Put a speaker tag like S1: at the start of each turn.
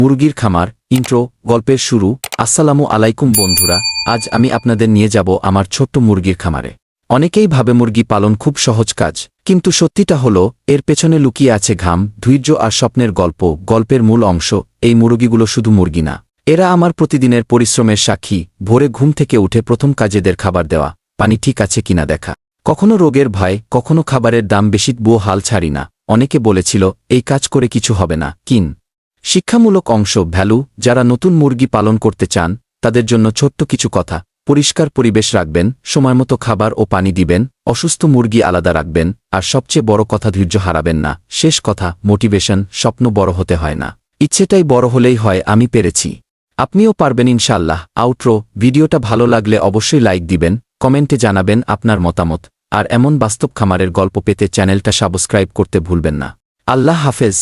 S1: মুরগির খামার ইন্ট্রো গল্পের শুরু। আসসালামু আলাইকুম বন্ধুরা, আজ আমি আপনাদের নিয়ে যাব আমার ছোট্ট মুরগির খামারে। অনেকেই ভাবে মুরগি পালন খুব সহজ কাজ, কিন্তু সত্যিটা হলো এর পেছনে লুকিয়ে আছে ঘাম, ধৈর্য আর স্বপ্নের গল্প। গল্পের মূল অংশ, এই মুরগিগুলো শুধু মুরগি না, এরা আমার প্রতিদিনের পরিশ্রমের সাক্ষী। ভোরে ঘুম থেকে উঠে প্রথম কাজেদের খাবার দেওয়া, পানি ঠিক আছে কিনা দেখা, কখনো রোগের ভয়, কখনো খাবারের দাম বেশি, বুয়ো হাল ছাড়ি না। অনেকে বলেছিল এই কাজ করে কিছু হবে না, শিক্ষামূলক অংশ, ভ্যালু। যারা নতুন মুরগি পালন করতে চান তাদের জন্য ছোট্ট কিছু কথা। পরিষ্কার পরিবেশ রাখবেন, সময়মতো খাবার ও পানি দিবেন, অসুস্থ মুরগি আলাদা রাখবেন, আর সবচেয়ে বড় কথা, ধৈর্য হারাবেন না। শেষ কথা, মোটিভেশন। স্বপ্ন বড় হতে হয় না, ইচ্ছেটাই বড় হলেই হয়। আমি পেরেছি, আপনিও পারবেন ইনশাআল্লাহ। আউটরো, ভিডিওটা ভালো লাগলে অবশ্যই লাইক দিবেন, কমেন্টে জানাবেন আপনার মতামত, আর এমন বাস্তব খামারের গল্প পেতে চ্যানেলটা সাবস্ক্রাইব করতে ভুলবেন না। আল্লাহ হাফেজ।